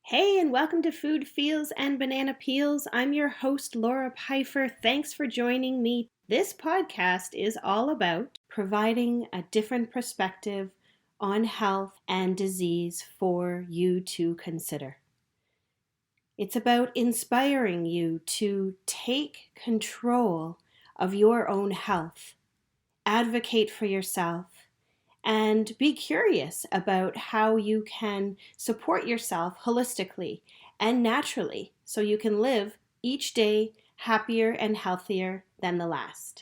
Hey, and welcome to Food Feels and Banana Peels. I'm your host, Laura Pfeiffer. Thanks for joining me. This podcast is all about providing a different perspective on health and disease for you to consider. It's about inspiring you to take control of your own health, advocate for yourself, and be curious about how you can support yourself holistically and naturally so you can live each day happier and healthier than the last.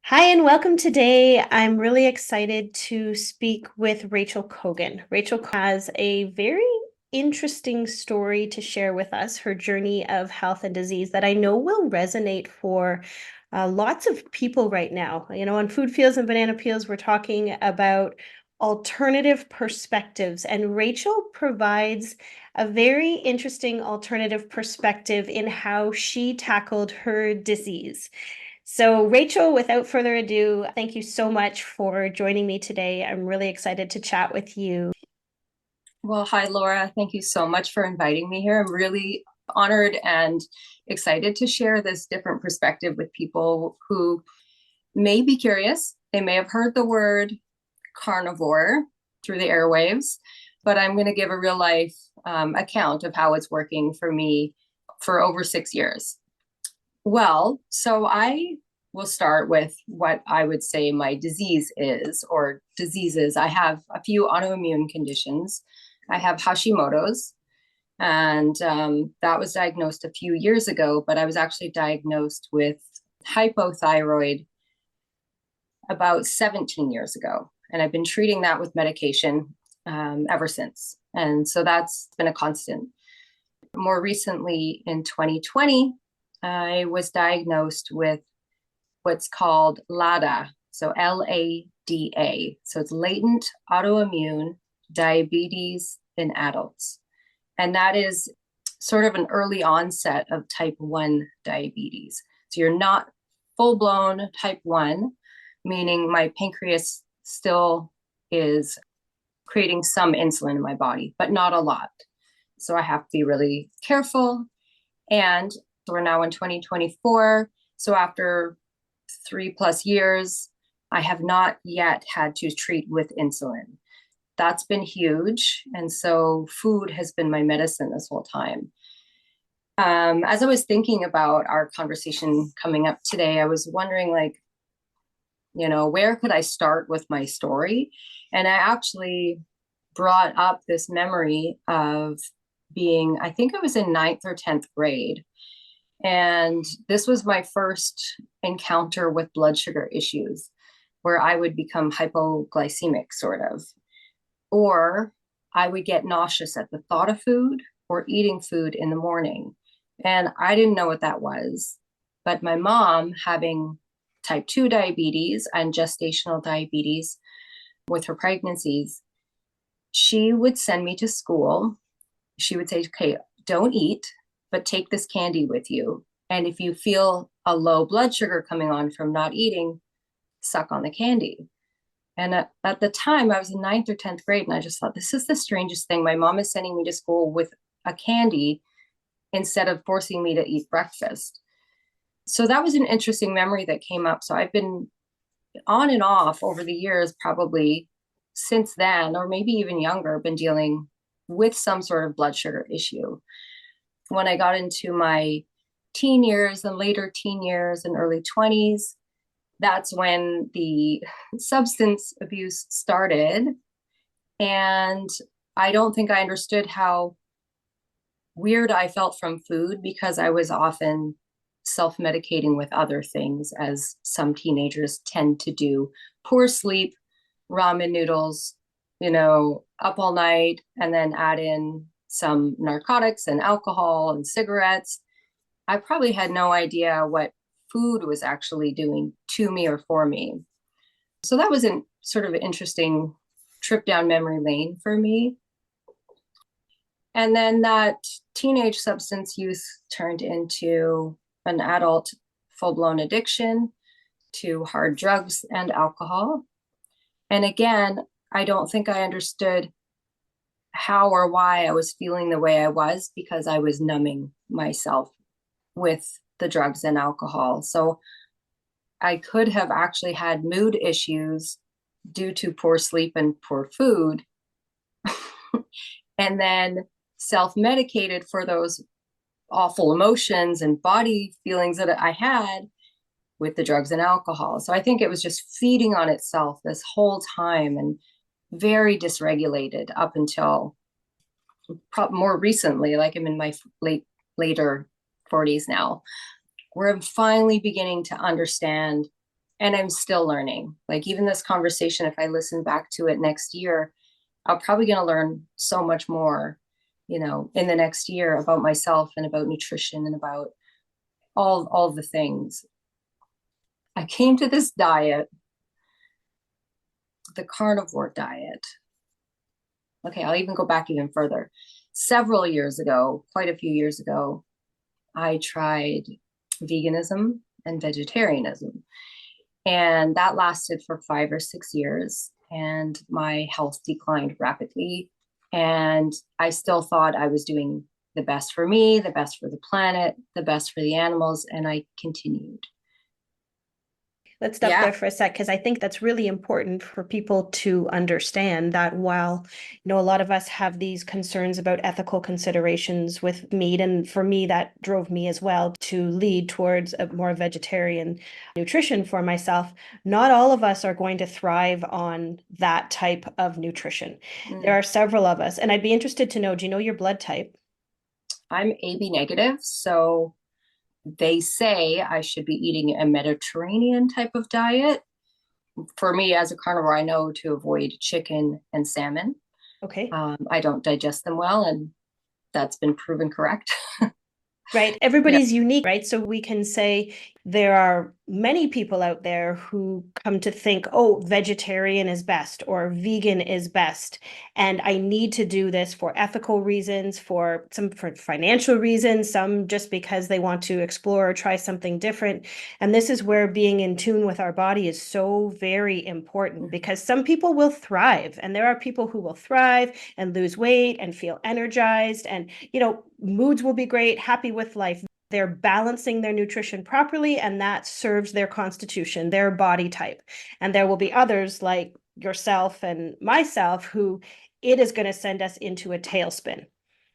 Hi, and welcome today. I'm really excited to speak with Rachel Cogan. Rachel has a very interesting story to share with us, her journey of health and disease that I know will resonate for lots of people right now. You know, on Food Feels and Banana Peels, we're talking about alternative perspectives, and Rachel provides a very interesting alternative perspective in how she tackled her disease. So, Rachel, without further ado, thank you so much for joining me today. I'm really excited to chat with you. Well, hi, Laura. Thank you so much for inviting me here. I'm really honored and excited to share this different perspective with people who may be curious. They may have heard the word carnivore through the airwaves, but I'm going to give a real life account of how it's working for me for over 6 years. Well, so I will start with what I would say my disease is, or diseases. I have a few autoimmune conditions. I have Hashimoto's, and that was diagnosed a few years ago, but I was actually diagnosed with hypothyroid about 17 years ago. And I've been treating that with medication ever since. And so that's been a constant. More recently, in 2020, I was diagnosed with what's called LADA, so LADA. So it's latent autoimmune diabetes in adults. And that is sort of an early onset of type 1 diabetes. So you're not full-blown type 1, meaning my pancreas still is creating some insulin in my body, but not a lot. So I have to be really careful. And we're now in 2024. So after 3+ years, I have not yet had to treat with insulin. That's been huge. And so food has been my medicine this whole time. As I was thinking about our conversation coming up today, I was wondering, where could I start with my story? And I actually brought up this memory of being, I think I was in 9th or 10th grade. And this was my first encounter with blood sugar issues, where I would become hypoglycemic, sort of, or I would get nauseous at the thought of food or eating food in the morning. And I didn't know what that was. But my mom, having type 2 diabetes and gestational diabetes with her pregnancies, she would send me to school. She would say, okay, don't eat, but take this candy with you. And if you feel a low blood sugar coming on from not eating, suck on the candy. And at the time, I was in 9th or 10th grade, and I just thought, this is the strangest thing. My mom is sending me to school with a candy instead of forcing me to eat breakfast. So that was an interesting memory that came up. So I've been on and off over the years, probably since then, or maybe even younger, been dealing with some sort of blood sugar issue. When I got into my teen years and later teen years and early 20s, that's when the substance abuse started. And I don't think I understood how weird I felt from food, because I was often self-medicating with other things, as some teenagers tend to do. Poor sleep, ramen noodles, up all night, and then add in some narcotics and alcohol and cigarettes. I probably had no idea what food was actually doing to me or for me. So that was a sort of an interesting trip down memory lane for me. And then that teenage substance use turned into an adult full-blown addiction to hard drugs and alcohol. And again, I don't think I understood how or why I was feeling the way I was, because I was numbing myself with the drugs and alcohol. So I could have actually had mood issues due to poor sleep and poor food, and then self-medicated for those awful emotions and body feelings that I had with the drugs and alcohol. So I think it was just feeding on itself this whole time, and very dysregulated up until more recently. Like, I'm in my later 40s now, where I'm finally beginning to understand, and I'm still learning. Like, even this conversation, if I listen back to it next year, I'm probably going to learn so much more, in the next year, about myself and about nutrition and about all the things. I came to this diet, the carnivore diet. Okay, I'll even go back even further. Several years ago, quite a few years ago, I tried veganism and vegetarianism. And that lasted for 5 or 6 years. And my health declined rapidly. And I still thought I was doing the best for me, the best for the planet, the best for the animals. And I continued. Let's stop there for a sec, because I think that's really important for people to understand that while, a lot of us have these concerns about ethical considerations with meat, and for me, that drove me as well to lead towards a more vegetarian nutrition for myself. Not all of us are going to thrive on that type of nutrition. There are several of us, and I'd be interested to know, do you know your blood type? I'm AB negative, so they say I should be eating a Mediterranean type of diet. For me, as a carnivore, I know to avoid chicken and salmon. Okay. I don't digest them well, and that's been proven correct. Right. Everybody's unique, right? So we can say there are many people out there who come to think, oh, vegetarian is best or vegan is best. And I need to do this for ethical reasons, for financial reasons, some just because they want to explore or try something different. And this is where being in tune with our body is so very important, because some people will thrive, and there are people who will thrive and lose weight and feel energized, and, moods will be great, happy with life. They're balancing their nutrition properly, and that serves their constitution, their body type. And there will be others like yourself and myself who it is going to send us into a tailspin.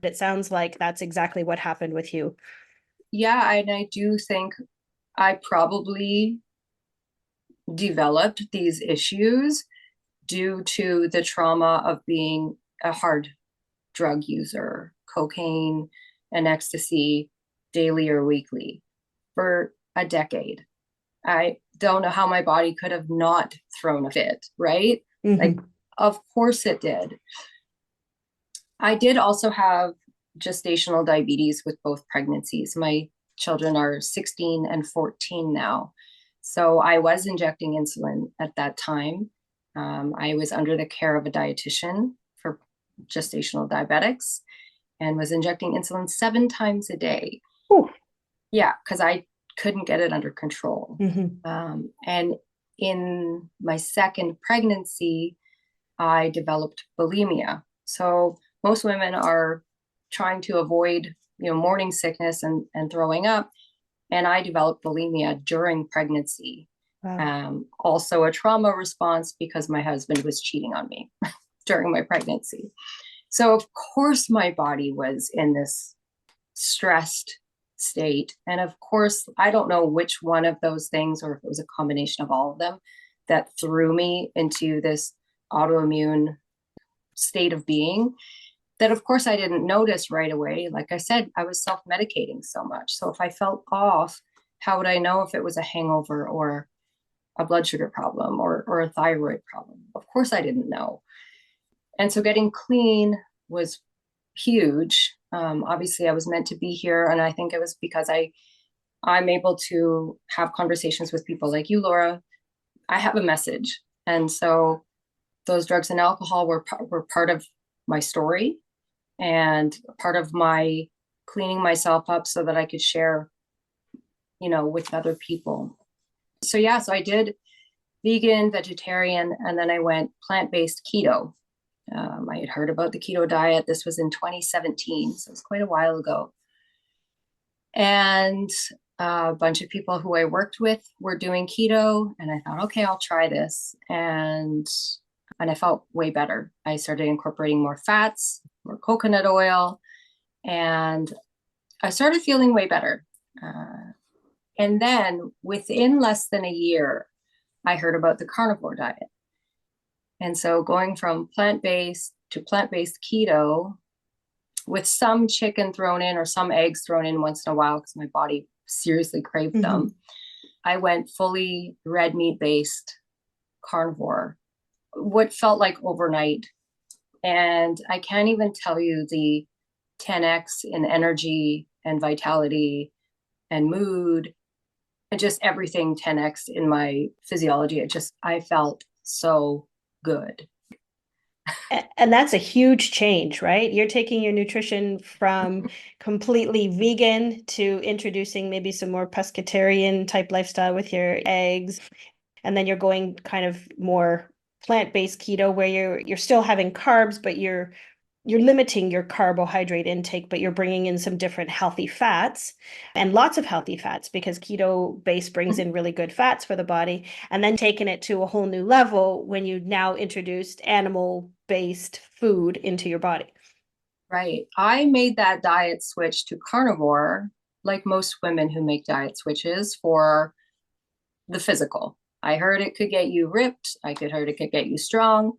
It sounds like that's exactly what happened with you. Yeah, and I do think I probably developed these issues due to the trauma of being a hard drug user, cocaine and ecstasy, daily or weekly, for a decade. I don't know how my body could have not thrown a fit, right? Mm-hmm. Like, of course it did. I did also have gestational diabetes with both pregnancies. My children are 16 and 14 now. So I was injecting insulin at that time. I was under the care of a dietitian for gestational diabetics and was injecting insulin 7 times a day. Ooh. Yeah, because I couldn't get it under control. Mm-hmm. And in my second pregnancy, I developed bulimia. So most women are trying to avoid, morning sickness and throwing up. And I developed bulimia during pregnancy. Wow. Also a trauma response because my husband was cheating on me during my pregnancy. So of course my body was in this stressed state. And of course, I don't know which one of those things, or if it was a combination of all of them, that threw me into this autoimmune state of being that, of course, I didn't notice right away. Like I said, I was self-medicating so much. So if I felt off, how would I know if it was a hangover or a blood sugar problem or a thyroid problem? Of course, I didn't know. And so getting clean was huge. Obviously, I was meant to be here. And I think it was because I'm able to have conversations with people like you, Laura. I have a message. And so those drugs and alcohol were part of my story. and part of my cleaning myself up so that I could share, with other people. So yeah, so I did vegan, vegetarian, and then I went plant-based keto. I had heard about the keto diet. This was in 2017, so it's quite a while ago. And a bunch of people who I worked with were doing keto, and I thought, okay, I'll try this. And I felt way better. I started incorporating more fats, more coconut oil, and I started feeling way better. And then within less than a year, I heard about the carnivore diet. And so going from plant-based to plant-based keto with some chicken thrown in or some eggs thrown in once in a while because my body seriously craved them, I went fully red meat-based carnivore, what felt like overnight. And I can't even tell you the 10x in energy and vitality and mood and just everything 10x in my physiology. I felt so good. And that's a huge change, right? You're taking your nutrition from completely vegan to introducing maybe some more pescatarian type lifestyle with your eggs. And then you're going kind of more plant-based keto where you're still having carbs, but you're limiting your carbohydrate intake, but you're bringing in some different healthy fats and lots of healthy fats because keto base brings in really good fats for the body. And then taking it to a whole new level when you now introduced animal-based food into your body. Right. I made that diet switch to carnivore, like most women who make diet switches, for the physical. I heard it could get you ripped. Heard it could get you strong.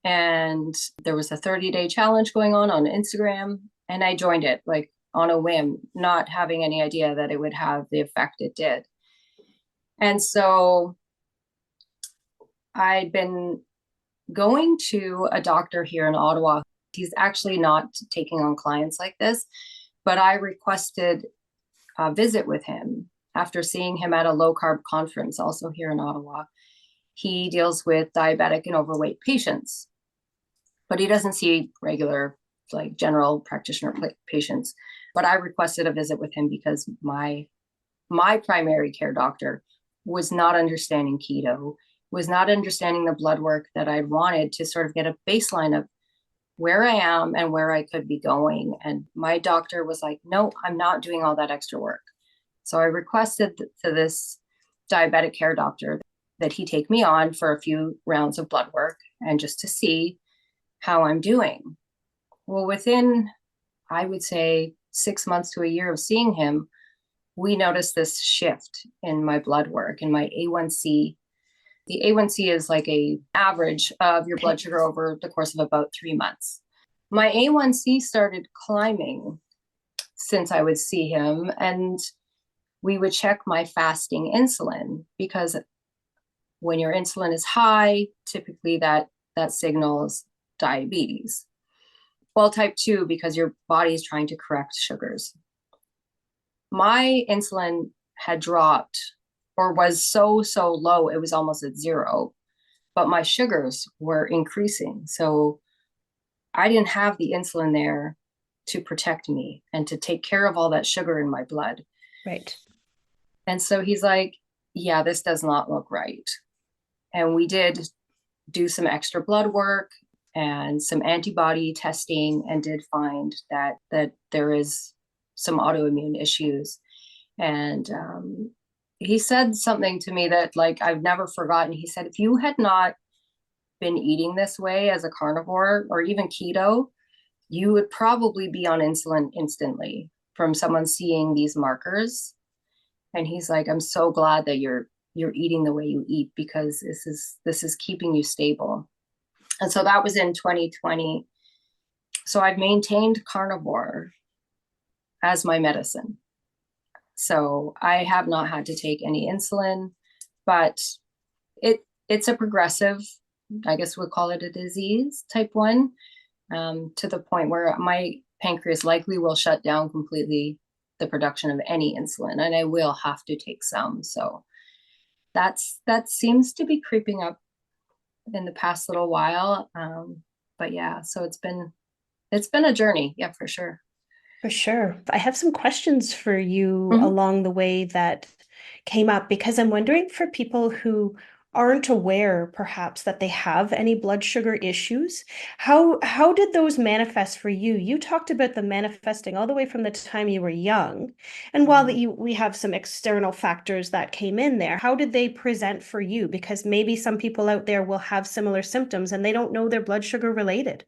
And there was a 30-day challenge going on Instagram, and I joined it like on a whim, not having any idea that it would have the effect it did. And so I'd been going to a doctor here in Ottawa. He's actually not taking on clients like this, but I requested a visit with him after seeing him at a low carb conference also here in Ottawa. He deals with diabetic and overweight patients, but he doesn't see regular like general practitioner patients. But I requested a visit with him because my primary care doctor was not understanding keto, was not understanding the blood work that I'd wanted to sort of get a baseline of where I am and where I could be going. And my doctor was like, no, I'm not doing all that extra work. So I requested to this diabetic care doctor that he take me on for a few rounds of blood work and just to see how I'm doing. Well, within, I would say, 6 months to a year of seeing him, we noticed this shift in my blood work and my A1C. The A1C is like a average of your blood sugar over the course of about 3 months. My A1C started climbing since I would see him, and we would check my fasting insulin because when your insulin is high, typically that signals diabetes. Well, type 2 because your body is trying to correct sugars. My insulin had dropped or was so low, it was almost at zero, but my sugars were increasing. So I didn't have the insulin there to protect me and to take care of all that sugar in my blood. Right. And so he's like, yeah, this does not look right. And we did do some extra blood work and some antibody testing and did find that there is some autoimmune issues. And he said something to me that like I've never forgotten. He said, if you had not been eating this way as a carnivore or even keto, you would probably be on insulin instantly from someone seeing these markers. And he's like, I'm so glad that you're eating the way you eat because this is keeping you stable. And so that was in 2020. So I've maintained carnivore as my medicine. So I have not had to take any insulin, but it's a progressive, I guess we'll call it a disease, type 1, to the point where my pancreas likely will shut down completely the production of any insulin, and I will have to take some. So that seems to be creeping up in the past little while. But yeah, so it's been it's been a journey. Yeah, for sure. For sure. I have some questions for you Mhm. along the way that came up because I'm wondering for people who aren't aware perhaps that they have any blood sugar issues, how did those manifest for you? You talked about them manifesting all the way from the time you were young. And while that Mhm. we have some external factors that came in there, how did they present for you? Because maybe some people out there will have similar symptoms and they don't know they're blood sugar related.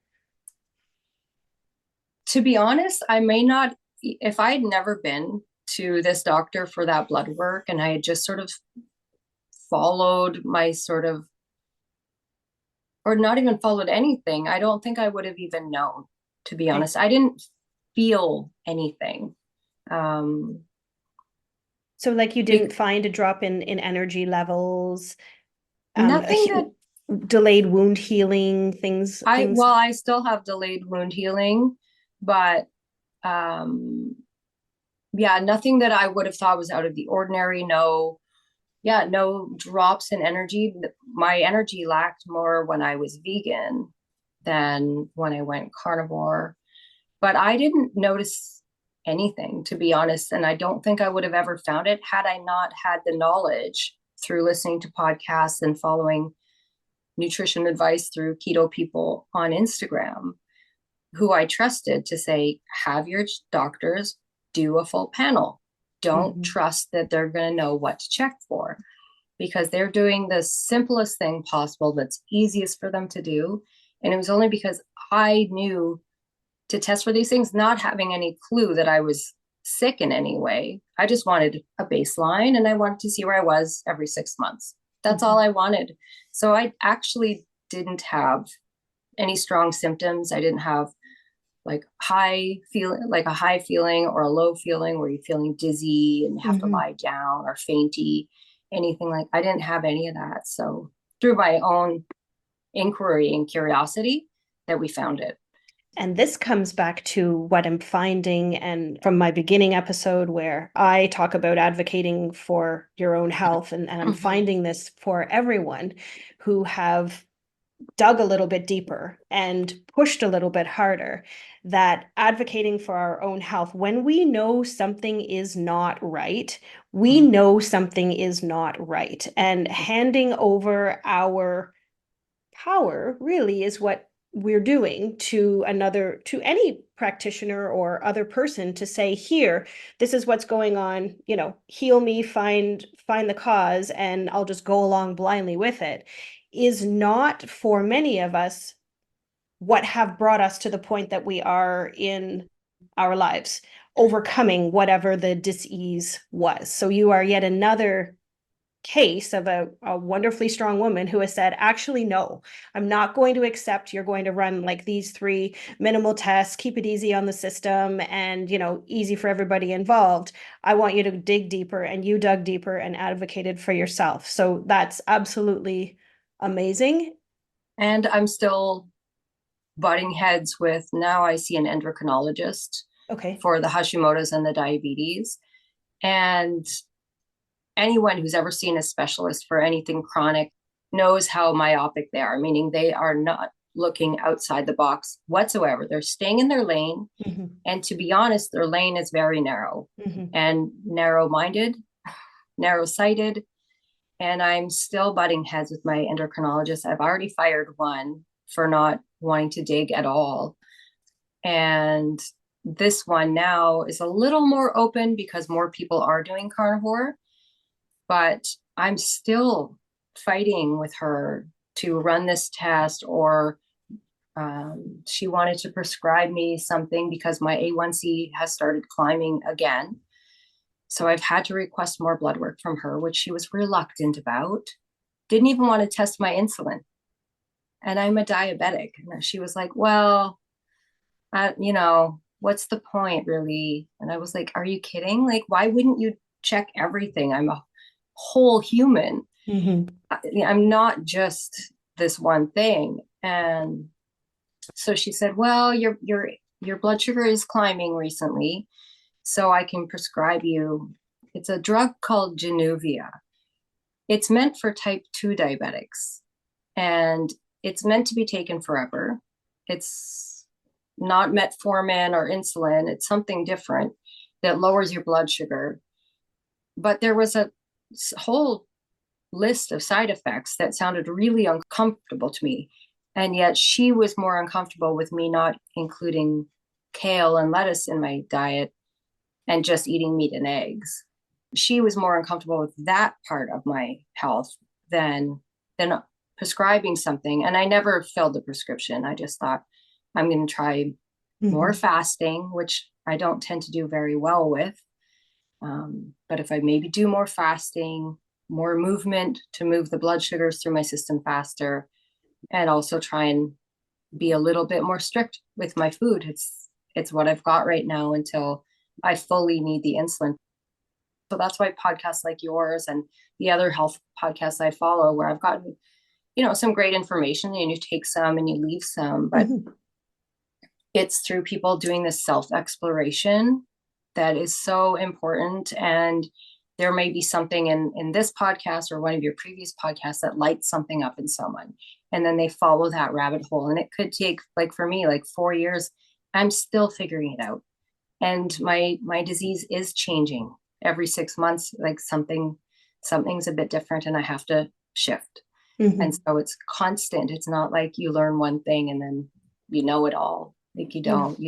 To be honest, I may not, if I had never been to this doctor for that blood work and I had just sort of followed my sort of, or not even followed anything, I don't think I would have even known, to be Okay. honest. I didn't feel anything. Um, So like you be, didn't find a drop in energy levels, a nothing that delayed wound healing, things. well, I still have delayed wound healing, but um, yeah, nothing that I would have thought was out of the ordinary. No, yeah, no drops in energy. My energy lacked more when I was vegan than when I went carnivore. But I didn't notice anything, to be honest. And I don't think I would have ever found it had I not had the knowledge through listening to podcasts and following nutrition advice through keto people on Instagram who I trusted to say, have your doctors do a full panel. Don't Mhm. trust that they're going to know what to check for because they're doing the simplest thing possible that's easiest for them to do. And it was only because I knew to test for these things, not having any clue that I was sick in any way. I just wanted a baseline and I wanted to see where I was every 6 months. That's all Mhm. I wanted. So I actually didn't have any strong symptoms. I didn't have like a high feeling or a low feeling where you're feeling dizzy and have to Mhm. lie down or fainty, anything like I didn't have any of that. So through my own inquiry and curiosity that we found it. And this comes back to what I'm finding, and from my beginning episode where I talk about advocating for your own health, and I'm Mm-hmm. finding this for everyone who have dug a little bit deeper and pushed a little bit harder, that advocating for our own health, when we know something is not right, we Mm-hmm. know something is not right. And handing over our power really is what we're doing to another, to any practitioner or other person, to say, here, this is what's going on, heal me, find the cause, and I'll just go along blindly with it, is not for many of us what have brought us to the point that we are in our lives, overcoming whatever the disease was. So you are yet another case of a wonderfully strong woman who has said, actually, no, I'm not going to accept you're going to run like these three minimal tests, keep it easy on the system, and easy for everybody involved. I want you to dig deeper, and you dug deeper and advocated for yourself. So that's absolutely amazing. And I'm still butting heads with now I see an endocrinologist Okay. for the Hashimoto's and the diabetes. And anyone who's ever seen a specialist for anything chronic knows how myopic they are, meaning they are not looking outside the box whatsoever. They're staying in their lane. Mm-hmm. And to be honest, their lane is very narrow Mm-hmm. and narrow minded, narrow sighted. And I'm still butting heads with my endocrinologist. I've already fired one for not wanting to dig at all. And this one now is a little more open because more people are doing carnivore, but I'm still fighting with her to run this test, or she wanted to prescribe me something because my A1C has started climbing again. So I've had to request more blood work from her, which she was reluctant about. Didn't even want to test my insulin. And I'm a diabetic. And she was like, well, what's the point really? And I was like, are you kidding? Like, why wouldn't you check everything? I'm a whole human. Mm-hmm. I'm not just this one thing. And so she said, well, your blood sugar is climbing recently, so I can prescribe you. It's a drug called Januvia. It's meant for type 2 diabetics and it's meant to be taken forever. It's not metformin or insulin. It's something different that lowers your blood sugar. But there was a whole list of side effects that sounded really uncomfortable to me. And yet she was more uncomfortable with me not including kale and lettuce in my diet and just eating meat and eggs. She was more uncomfortable with that part of my health than prescribing something. And I never filled the prescription. I just thought I'm going to try more fasting, which I don't tend to do very well with. But if I maybe do more fasting, more movement to move the blood sugars through my system faster, and also try and be a little bit more strict with my food. It's what I've got right now until I fully need the insulin. So that's why podcasts like yours and the other health podcasts I follow, where I've gotten, some great information, and you take some and you leave some, but it's through people doing this self-exploration that is so important. And there may be something in this podcast or one of your previous podcasts that lights something up in someone, and then they follow that rabbit hole. And it could take, like for me, like 4 years. I'm still figuring it out. And my disease is changing every 6 months. Like something's a bit different, and I have to shift. And so it's constant. It's not like you learn one thing and then you know it all. Like you don't.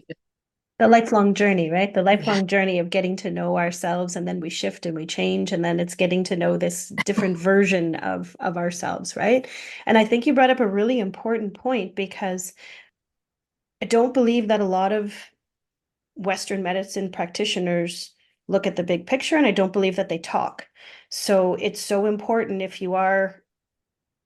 The lifelong journey, right? The lifelong journey of getting to know ourselves, and then we shift and we change, and then it's getting to know this different version of ourselves, right? And I think you brought up a really important point, because I don't believe that a lot of Western medicine practitioners look at the big picture, and I don't believe that they talk. So it's so important, if you are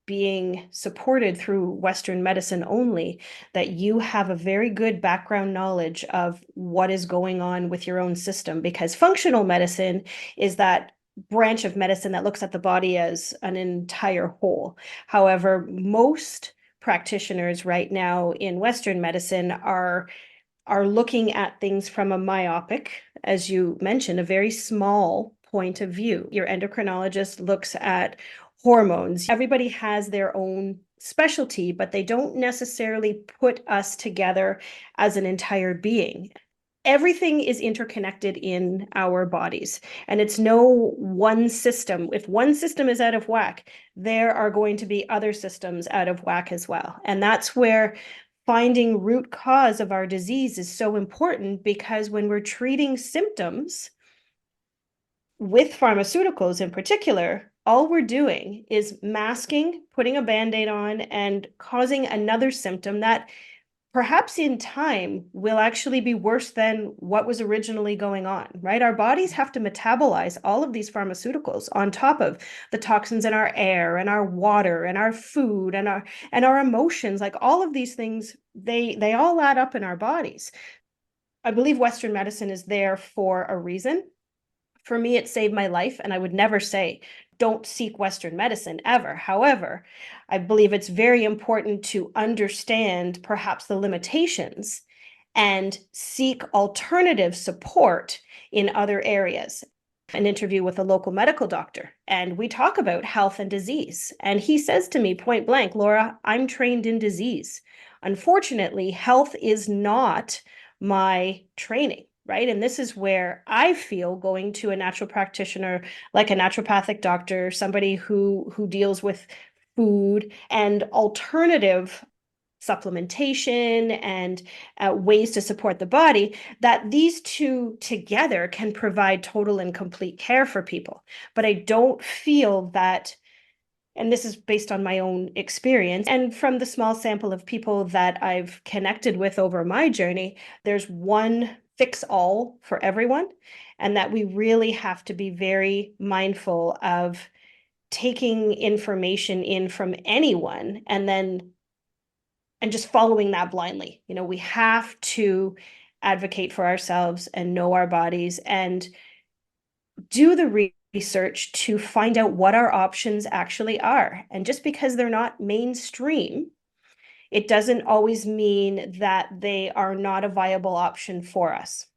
being supported through Western medicine only, that you have a very good background knowledge of what is going on with your own system, because functional medicine is that branch of medicine that looks at the body as an entire whole. However, most practitioners right now in Western medicine are looking at things from a myopic, as you mentioned, a very small point of view. Your endocrinologist looks at hormones. Everybody has their own specialty, but they don't necessarily put us together as an entire being. Everything is interconnected in our bodies, and it's no one system. If one system is out of whack, there are going to be other systems out of whack as well. And that's where finding root cause of our disease is so important, because when we're treating symptoms with pharmaceuticals in particular, all we're doing is masking, putting a Band-Aid on, and causing another symptom that perhaps in time will actually be worse than what was originally going on, right? Our bodies have to metabolize all of these pharmaceuticals on top of the toxins in our air and our water and our food and our emotions. Like all of these things, they all add up in our bodies. I believe Western medicine is there for a reason. For me, it saved my life, and I would never say don't seek Western medicine ever. However, I believe it's very important to understand perhaps the limitations and seek alternative support in other areas. An interview with a local medical doctor, and we talk about health and disease. And he says to me point blank, Laura, I'm trained in disease. Unfortunately, health is not my training. Right. And this is where I feel going to a natural practitioner, like a naturopathic doctor, somebody who deals with food and alternative supplementation and ways to support the body, that these two together can provide total and complete care for people. But I don't feel that, and this is based on my own experience and from the small sample of people that I've connected with over my journey, there's one fix all for everyone, and that we really have to be very mindful of taking information in from anyone and just following that blindly. We have to advocate for ourselves and know our bodies and do the research to find out what our options actually are. And just because they're not mainstream, it doesn't always mean that they are not a viable option for us.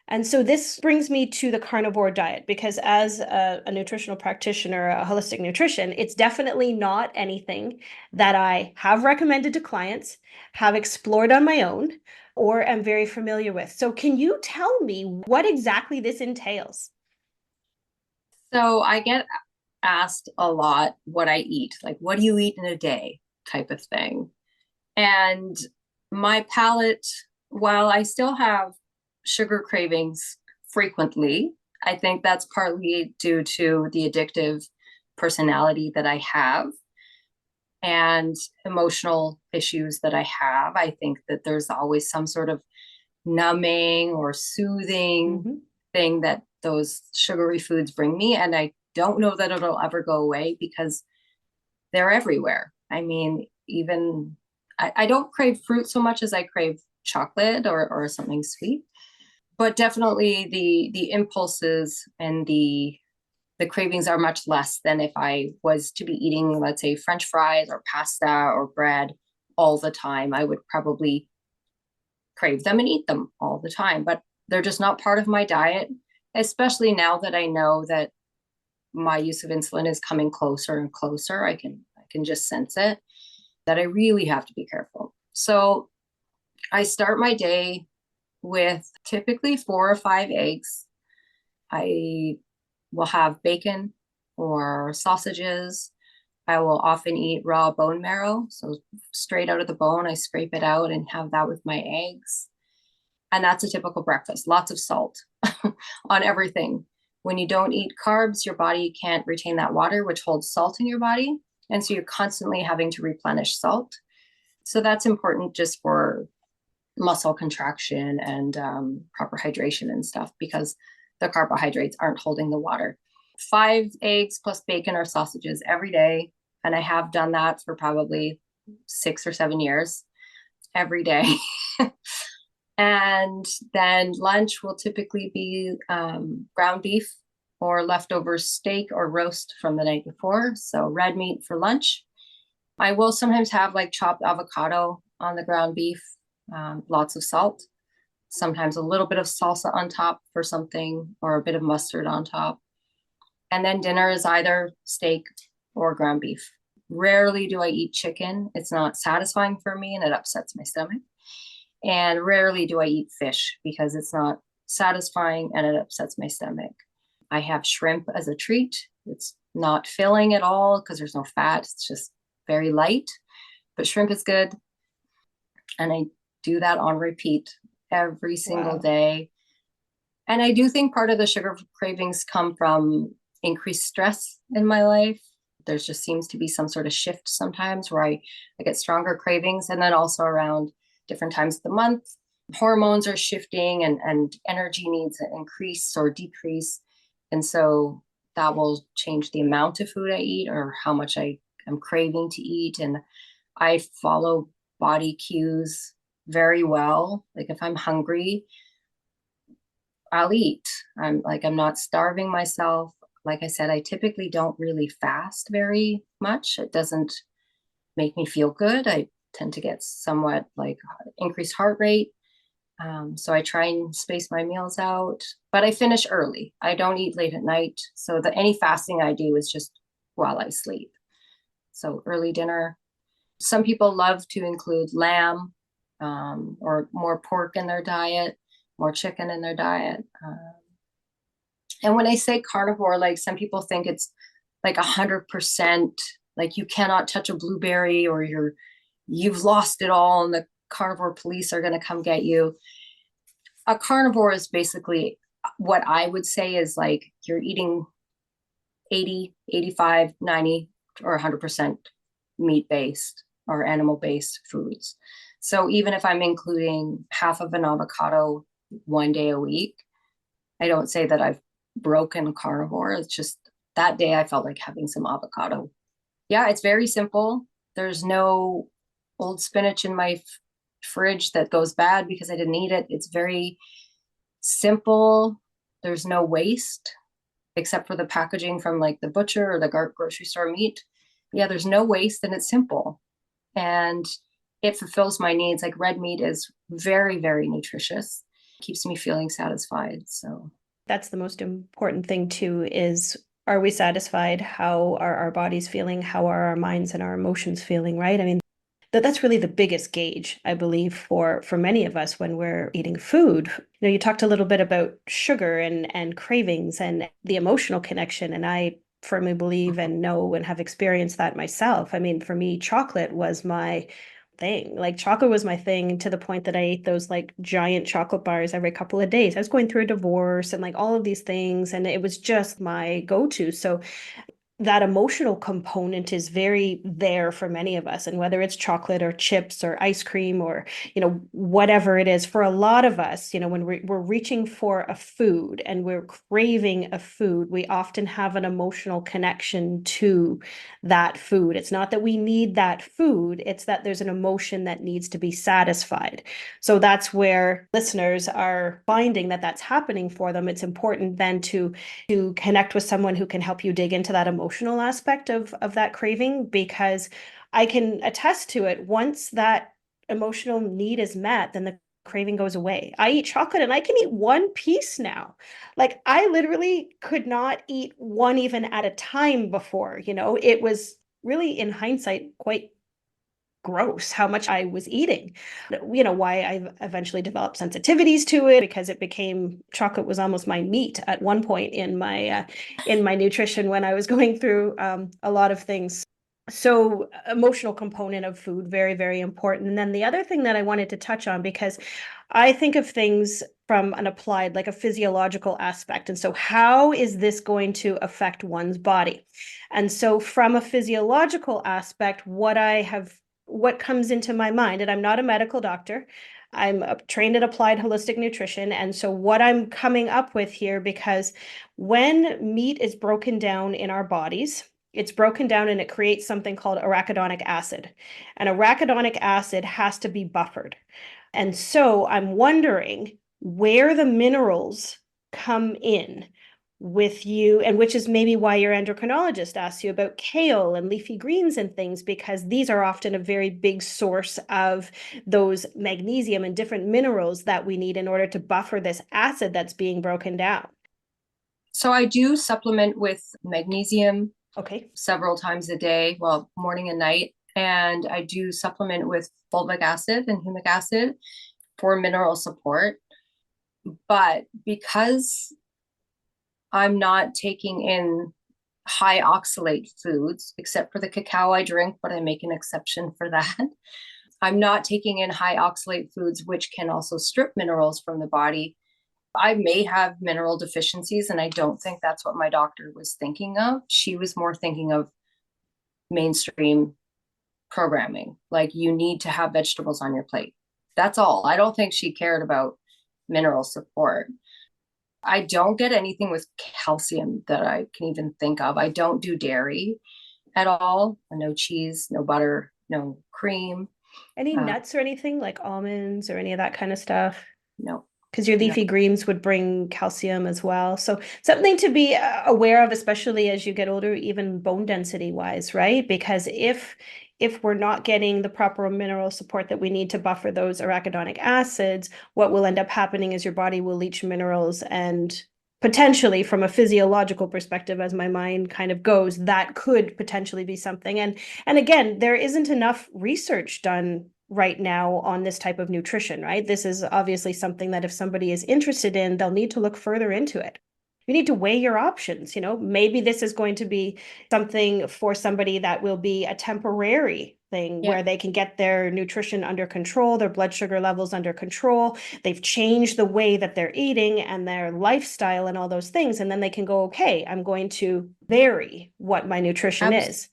And so this brings me to the carnivore diet, because as a nutritional practitioner, a holistic nutrition, it's definitely not anything that I have recommended to clients, have explored on my own, or am very familiar with. So can you tell me what exactly this entails? So I get asked a lot what I eat, like, what do you eat in a day type of thing. And my palate, while I still have sugar cravings frequently, I think that's partly due to the addictive personality that I have and emotional issues that I have. I think that there's always some sort of numbing or soothing thing that those sugary foods bring me. And I don't know that it'll ever go away because they're everywhere. I mean, even I don't crave fruit so much as I crave chocolate or something sweet. But definitely the impulses and the cravings are much less than if I was to be eating, let's say, French fries or pasta or bread all the time. I would probably crave them and eat them all the time, but they're just not part of my diet, especially now that I know that my use of insulin is coming closer and closer. I can just sense it, that I really have to be careful. So I start my day with typically 4 or 5 eggs. I will have bacon or sausages. I will often eat raw bone marrow. So straight out of the bone, I scrape it out and have that with my eggs. And that's a typical breakfast, lots of salt on everything. When you don't eat carbs, your body can't retain that water, which holds salt in your body. And so you're constantly having to replenish salt. So that's important just for muscle contraction and proper hydration and stuff, because the carbohydrates aren't holding the water. 5 eggs plus bacon or sausages every day. And I have done that for probably 6 or 7 years every day. And then lunch will typically be ground beef or leftover steak or roast from the night before. So red meat for lunch. I will sometimes have like chopped avocado on the ground beef, lots of salt, sometimes a little bit of salsa on top for something, or a bit of mustard on top. And then dinner is either steak or ground beef. Rarely do I eat chicken. It's not satisfying for me and it upsets my stomach. And rarely do I eat fish because it's not satisfying and it upsets my stomach. I have shrimp as a treat. It's not filling at all because there's no fat. It's just very light, but shrimp is good. And I do that on repeat every single day. And I do think part of the sugar cravings come from increased stress in my life. There just seems to be some sort of shift sometimes where I get stronger cravings. And then also around different times of the month, hormones are shifting and energy needs increase or decrease. And so that will change the amount of food I eat or how much I am craving to eat. And I follow body cues very well. Like if I'm hungry, I'll eat. I'm not starving myself. Like I said, I typically don't really fast very much. It doesn't make me feel good. I tend to get somewhat like increased heart rate. So I try and space my meals out, but I finish early. I don't eat late at night. So any fasting I do is just while I sleep. So early dinner. Some people love to include lamb or more pork in their diet, more chicken in their diet. And when I say carnivore, like some people think it's like 100%, like you cannot touch a blueberry or you've lost it all and the carnivore police are going to come get you. A carnivore is basically what I would say is like you're eating 80, 85, 90, or 100% meat-based or animal-based foods. So even if I'm including half of an avocado one day a week, I don't say that I've broken carnivore. It's just that day I felt like having some avocado. Yeah, it's very simple. There's no old spinach in my fridge that goes bad because I didn't eat it. It's very simple. There's no waste except for the packaging from like the butcher or the grocery store meat. Yeah, there's no waste and it's simple. And it fulfills my needs. Like red meat is very, very nutritious. keeps me feeling satisfied. So That's the most important thing too, is are we satisfied? How are our bodies feeling? How are our minds and our emotions feeling, right? I mean, that's really the biggest gauge, I believe, for many of us when we're eating food. You talked a little bit about sugar and cravings and the emotional connection, and I firmly believe and know and have experienced that myself. I mean, for me, chocolate was my thing. Like chocolate was my thing to the point that I ate those like giant chocolate bars every couple of days. I was going through a divorce and like all of these things, and it was just my go-to. So that emotional component is very there for many of us. And whether it's chocolate or chips or ice cream or, whatever it is, for a lot of us, when we're reaching for a food and we're craving a food, we often have an emotional connection to that food. It's not that we need that food, it's that there's an emotion that needs to be satisfied. So that's where listeners are finding that that's happening for them. It's important then to connect with someone who can help you dig into that emotional aspect of that craving, because I can attest to it. Once that emotional need is met, then the craving goes away. I eat chocolate and I can eat one piece now. Like I literally could not eat one even at a time before. It was really, in hindsight, quite gross how much I was eating. Why I eventually developed sensitivities to it, because it became, chocolate was almost my meat at one point in my nutrition when I was going through a lot of things. So emotional component of food, very, very important. And then the other thing that I wanted to touch on, because I think of things from an applied, like a physiological aspect. And so how is this going to affect one's body? And so from a physiological aspect, what comes into my mind, and I'm not a medical doctor, I'm trained in applied holistic nutrition. And so what I'm coming up with here, because when meat is broken down in our bodies, it's broken down and it creates something called arachidonic acid. And arachidonic acid has to be buffered. And so I'm wondering where the minerals come in with you, and which is maybe why your endocrinologist asks you about kale and leafy greens and things, because these are often a very big source of those magnesium and different minerals that we need in order to buffer this acid that's being broken down. So I do supplement with magnesium Okay. several times a day, well, morning and night. And I do supplement with fulvic acid and humic acid for mineral support. But because I'm not taking in high oxalate foods, except for the cacao I drink, but I make an exception for that. I'm not taking in high oxalate foods, which can also strip minerals from the body. I may have mineral deficiencies, and I don't think that's what my doctor was thinking of. She was more thinking of mainstream programming, like you need to have vegetables on your plate. That's all. I don't think she cared about mineral support. I don't get anything with calcium that I can even think of. I don't do dairy at all. No cheese, no butter, no cream. Any nuts or anything like almonds or any of that kind of stuff? No. Because your leafy greens would bring calcium as well. So something to be aware of, especially as you get older, even bone density wise, right? Because if we're not getting the proper mineral support that we need to buffer those arachidonic acids, what will end up happening is your body will leach minerals, and potentially from a physiological perspective, as my mind kind of goes, that could potentially be something. And again, there isn't enough research done right now on this type of nutrition, right? This is obviously something that if somebody is interested in, they'll need to look further into it. You need to weigh your options. Maybe this is going to be something for somebody that will be a temporary thing where they can get their nutrition under control, their blood sugar levels under control. They've changed the way that they're eating and their lifestyle and all those things. And then they can go, okay, I'm going to vary what my nutrition is.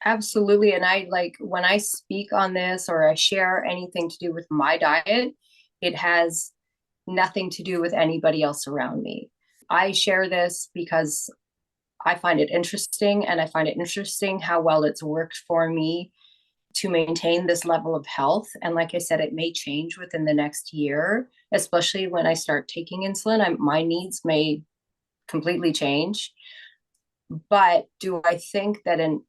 Absolutely. And I like when I speak on this or I share anything to do with my diet, it has nothing to do with anybody else around me. I share this because I find it interesting, and I find it interesting how well it's worked for me to maintain this level of health. And like I said, it may change within the next year, especially when I start taking insulin. My needs may completely change. But do I think that an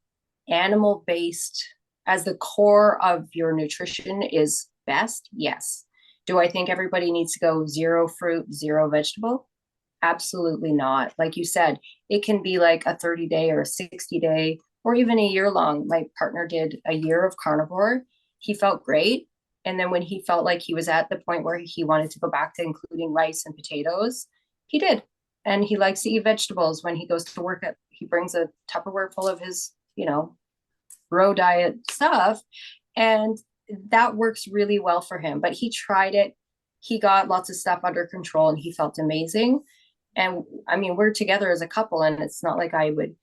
animal based as the core of your nutrition is best? Yes. Do I think everybody needs to go zero fruit, zero vegetable? Absolutely not. Like you said, it can be like a 30-day or a 60-day or even a year long. My partner did a year of carnivore. He felt great. And then when he felt like he was at the point where he wanted to go back to including rice and potatoes, he did. And he likes to eat vegetables. When he goes to work, he brings a Tupperware full of his, Row diet stuff. And that works really well for him. But he tried it. He got lots of stuff under control and he felt amazing. And I mean, we're together as a couple, and it's not like I would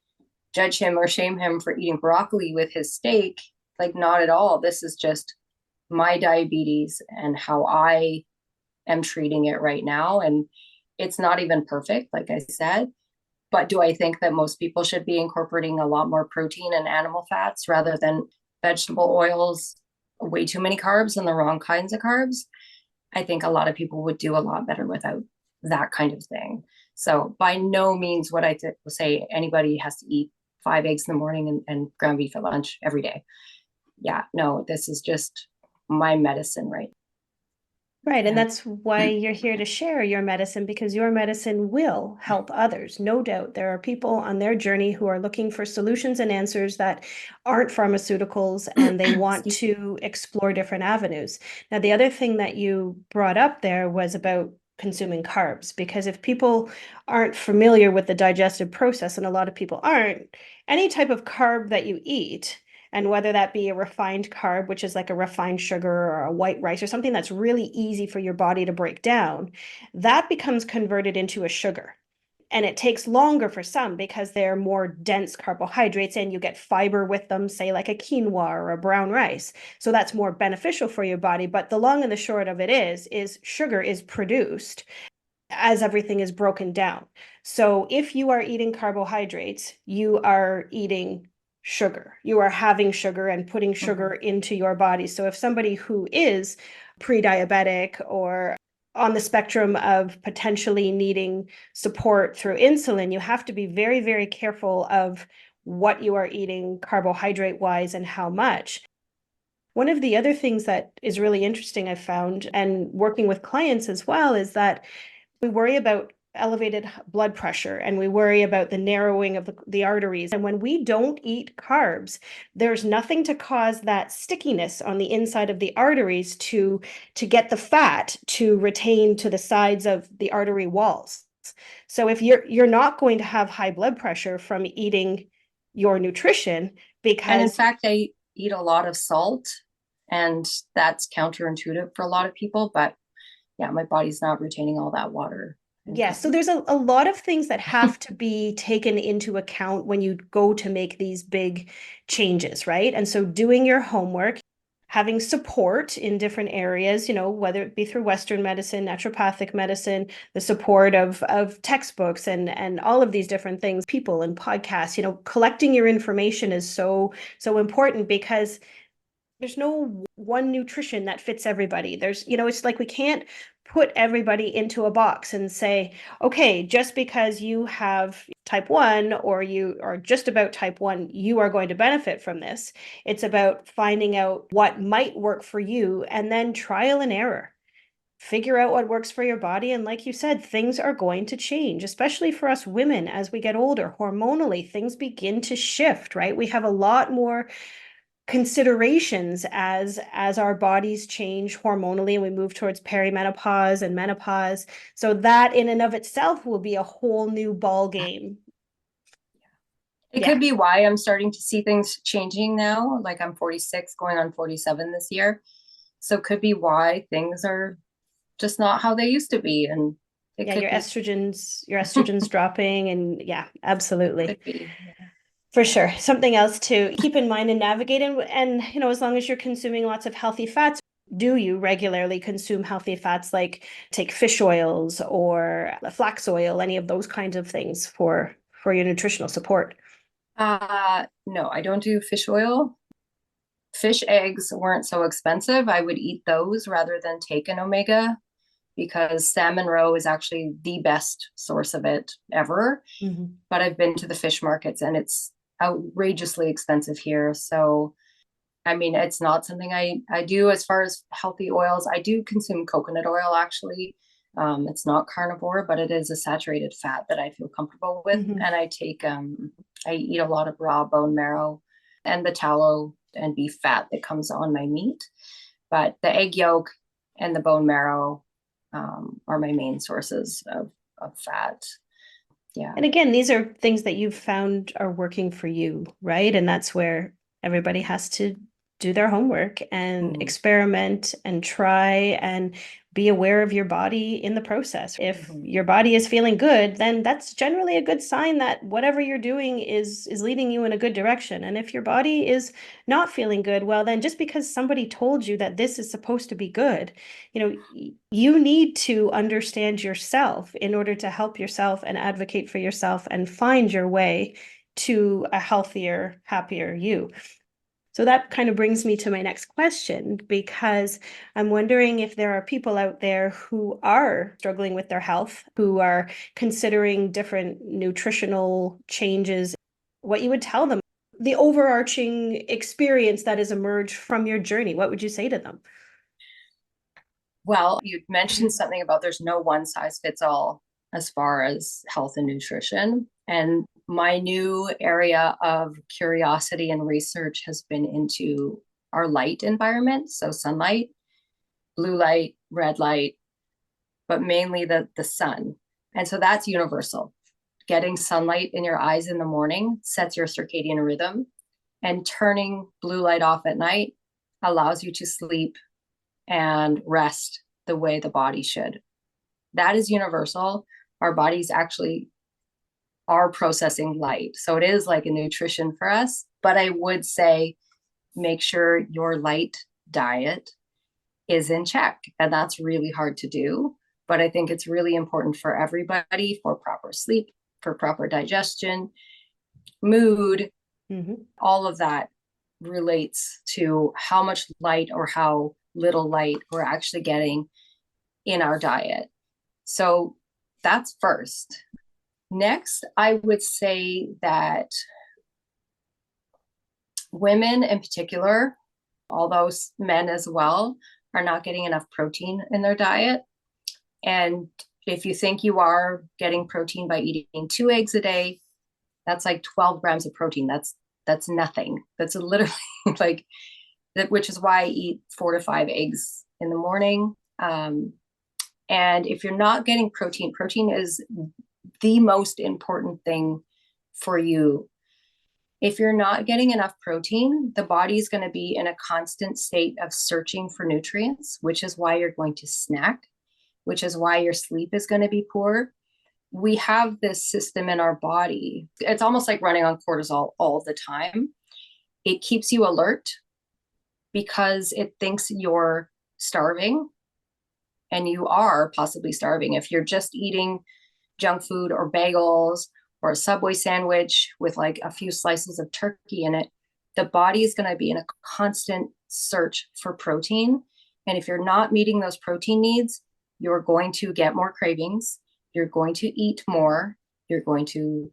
judge him or shame him for eating broccoli with his steak. Like, not at all. This is just my diabetes and how I am treating it right now. And it's not even perfect, like I said. But do I think that most people should be incorporating a lot more protein and animal fats rather than vegetable oils, way too many carbs and the wrong kinds of carbs? I think a lot of people would do a lot better without that kind of thing. So by no means would I say anybody has to eat 5 eggs in the morning and ground beef at lunch every day. Yeah, no, this is just my medicine, right? Right. And that's why you're here to share your medicine, because your medicine will help others. No doubt. There are people on their journey who are looking for solutions and answers that aren't pharmaceuticals, and they want to explore different avenues. Now, the other thing that you brought up there was about consuming carbs, because if people aren't familiar with the digestive process, and a lot of people aren't, any type of carb that you eat, and whether that be a refined carb, which is like a refined sugar or a white rice or something that's really easy for your body to break down, that becomes converted into a sugar. And it takes longer for some because they're more dense carbohydrates and you get fiber with them, say like a quinoa or a brown rice. So that's more beneficial for your body. But the long and the short of it is sugar is produced as everything is broken down. So if you are eating carbohydrates, you are eating sugar. You are having sugar and putting sugar into your body. So if somebody who is pre-diabetic or on the spectrum of potentially needing support through insulin, you have to be very, very careful of what you are eating carbohydrate wise and how much. One of the other things that is really interesting I've found, and working with clients as well, is that we worry about elevated blood pressure and we worry about the narrowing of the arteries. And when we don't eat carbs, there's nothing to cause that stickiness on the inside of the arteries to get the fat to retain to the sides of the artery walls. So if you're not going to have high blood pressure from eating your nutrition, because and in fact, I eat a lot of salt, and that's counterintuitive for a lot of people, but yeah, my body's not retaining all that water. Yeah, so there's a lot of things that have to be taken into account when you go to make these big changes, right? And so doing your homework, having support in different areas, whether it be through Western medicine, naturopathic medicine, the support of textbooks and all of these different things, people and podcasts, collecting your information is so important, because there's no one nutrition that fits everybody. It's like we can't put everybody into a box and say, okay, just because you have type 1 or you are just about type 1, you are going to benefit from this. It's about finding out what might work for you and then trial and error. Figure out what works for your body. And like you said, things are going to change, especially for us women as we get older. Hormonally, things begin to shift, right? We have a lot more considerations as our bodies change hormonally and we move towards perimenopause and menopause. So that in and of itself will be a whole new ball game. It could be why I'm starting to see things changing now. Like, I'm 46 going on 47 this year. So it could be why things are just not how they used to be. And your estrogens dropping, and yeah, absolutely. Could be. Yeah. For sure. Something else to keep in mind and navigate. And as long as you're consuming lots of healthy fats, do you regularly consume healthy fats, like take fish oils or flax oil, any of those kinds of things for your nutritional support? No, I don't do fish oil. Fish eggs weren't so expensive. I would eat those rather than take an omega, because salmon roe is actually the best source of it ever. But I've been to the fish markets and it's outrageously expensive here. So I mean, it's not something I do as far as healthy oils. I do consume coconut oil actually. It's not carnivore, but it is a saturated fat that I feel comfortable with. Hmm. And I eat a lot of raw bone marrow and the tallow and beef fat that comes on my meat. But the egg yolk and the bone marrow are my main sources of fat. Yeah. And again, these are things that you've found are working for you, right? And that's where everybody has to do their homework and Mm-hmm. experiment and try and be aware of your body in the process. If Mm-hmm. your body is feeling good, then that's generally a good sign that whatever you're doing is leading you in a good direction. And if your body is not feeling good, well, then just because somebody told you that this is supposed to be good, you need to understand yourself in order to help yourself and advocate for yourself and find your way to a healthier, happier you. So that kind of brings me to my next question, because I'm wondering if there are people out there who are struggling with their health, who are considering different nutritional changes, what you would tell them, the overarching experience that has emerged from your journey. What would you say to them? Well, you mentioned something about there's no one size fits all as far as health and nutrition. And my new area of curiosity and research has been into our light environment. So sunlight, blue light, red light, but mainly the sun. And so that's universal. Getting sunlight in your eyes in the morning sets your circadian rhythm, and turning blue light off at night allows you to sleep and rest the way the body should. That is universal. Our bodies actually are processing light. So it is like a nutrition for us. But I would say make sure your light diet is in check. And that's really hard to do. But I think it's really important for everybody for proper sleep, for proper digestion, mood, Mm-hmm. all of that relates to how much light or how little light we're actually getting in our diet. So that's first. Next, I would say that women in particular, although men as well, are not getting enough protein in their diet. And if you think you are getting protein by eating 2 eggs a day, that's like 12 grams of protein. That's nothing. That's literally like that, which is why I eat 4 to 5 eggs in the morning. And if you're not getting protein, protein is the most important thing for you. If you're not getting enough protein, the body is going to be in a constant state of searching for nutrients, which is why you're going to snack, which is why your sleep is going to be poor. We have this system in our body. It's almost like running on cortisol all the time. It keeps you alert because it thinks you're starving, and you are possibly starving. If you're just eating junk food or bagels or a Subway sandwich with like a few slices of turkey in it, the body is going to be in a constant search for protein. And if you're not meeting those protein needs, you're going to get more cravings. You're going to eat more. You're going to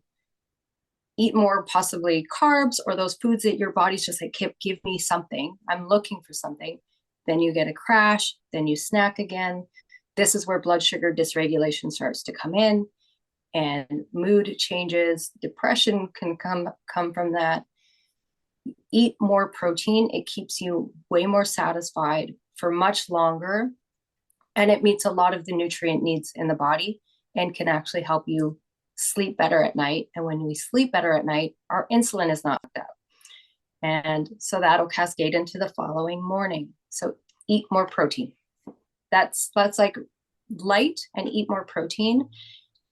eat more, possibly carbs or those foods that your body's just like, give me something. I'm looking for something. Then you get a crash. Then you snack again. This is where blood sugar dysregulation starts to come in, and mood changes. Depression can come from that. Eat more protein. It keeps you way more satisfied for much longer, and it meets a lot of the nutrient needs in the body and can actually help you sleep better at night. And when we sleep better at night, our insulin is knocked out. And so that'll cascade into the following morning. So eat more protein. That's like light and eat more protein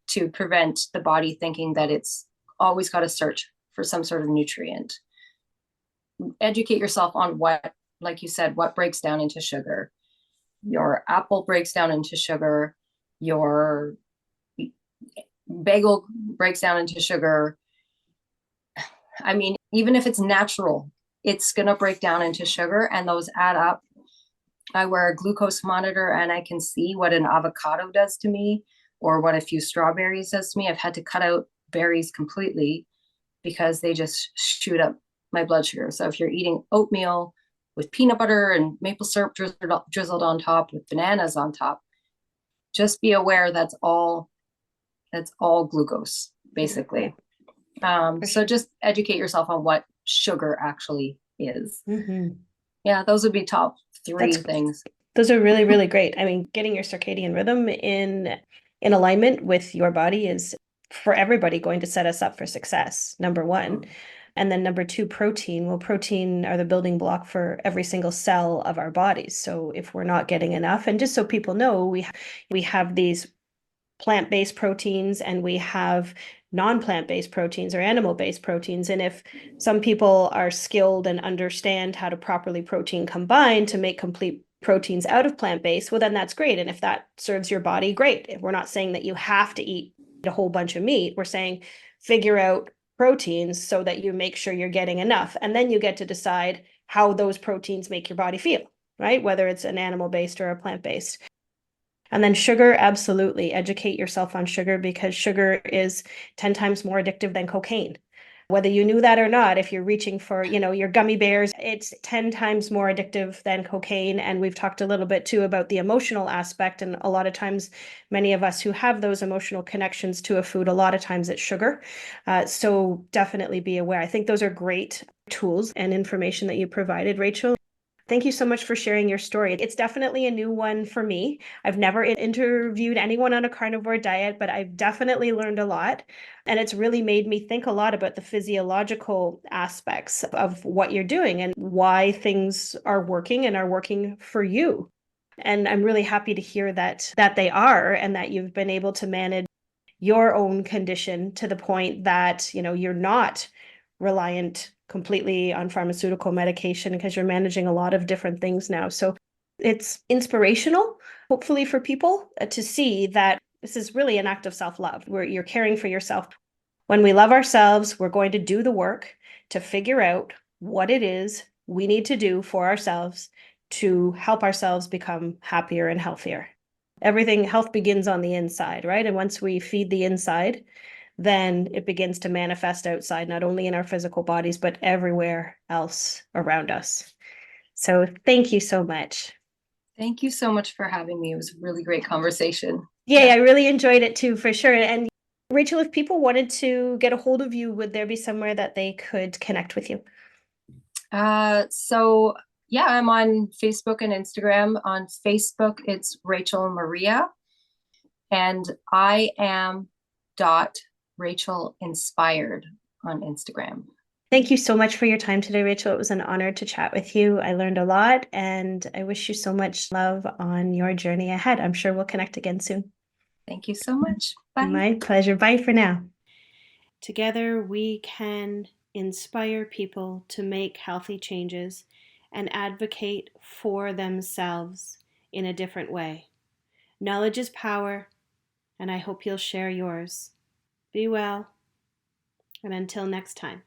to prevent the body thinking that it's always got to search for some sort of nutrient. Educate yourself on what, like you said, what breaks down into sugar. Your apple breaks down into sugar. Your bagel breaks down into sugar. I mean, even if it's natural, it's going to break down into sugar, and those add up. I wear a glucose monitor and I can see what an avocado does to me or what a few strawberries does to me. I've had to cut out berries completely because they just shoot up my blood sugar. So if you're eating oatmeal with peanut butter and maple syrup drizzled on top with bananas on top. Just be aware that's all glucose, basically. So just educate yourself on what sugar actually is. Mm-hmm. Yeah, those would be top three things. Those are really, really great. I mean, getting your circadian rhythm in alignment with your body is for everybody going to set us up for success, number one. And then number two, protein. Well, protein are the building block for every single cell of our bodies. So if we're not getting enough, and just so people know, we have these plant-based proteins and we have non-plant-based proteins or animal-based proteins. And if some people are skilled and understand how to properly protein combine to make complete proteins out of plant-based, well, then that's great. And if that serves your body, great. We're not saying that you have to eat a whole bunch of meat. We're saying figure out proteins so that you make sure you're getting enough. And then you get to decide how those proteins make your body feel, right? Whether it's an animal-based or a plant-based. And then sugar, absolutely. Educate yourself on sugar because sugar is 10 times more addictive than cocaine. Whether you knew that or not, if you're reaching for, your gummy bears, it's 10 times more addictive than cocaine. And we've talked a little bit too about the emotional aspect. And a lot of times, many of us who have those emotional connections to a food, a lot of times it's sugar. So definitely be aware. I think those are great tools and information that you provided, Rachel. Thank you so much for sharing your story. It's definitely a new one for me. I've never interviewed anyone on a carnivore diet, but I've definitely learned a lot. And it's really made me think a lot about the physiological aspects of what you're doing and why things are working and are working for you. And I'm really happy to hear that they are and that you've been able to manage your own condition to the point that, you're not reliant completely on pharmaceutical medication because you're managing a lot of different things now. So it's inspirational, hopefully, for people to see that this is really an act of self-love where you're caring for yourself. When we love ourselves, we're going to do the work to figure out what it is we need to do for ourselves to help ourselves become happier and healthier. Health begins on the inside, right? And once we feed the inside, then it begins to manifest outside, not only in our physical bodies, but everywhere else around us. So thank you so much. Thank you so much for having me. It was a really great conversation. Yeah, I really enjoyed it too, for sure. And Rachel, if people wanted to get a hold of you, would there be somewhere that they could connect with you? So yeah, I'm on Facebook and Instagram. On Facebook, it's Rachel Maria, and I am .RachelInspired on Instagram. Thank you so much for your time today, Rachel. It was an honor to chat with you. I learned a lot, and I wish you so much love on your journey ahead. I'm sure we'll connect again soon. Thank you so much. Bye. My pleasure. Bye for now. Together, we can inspire people to make healthy changes and advocate for themselves in a different way. Knowledge is power, and I hope you'll share yours. Be well, and until next time.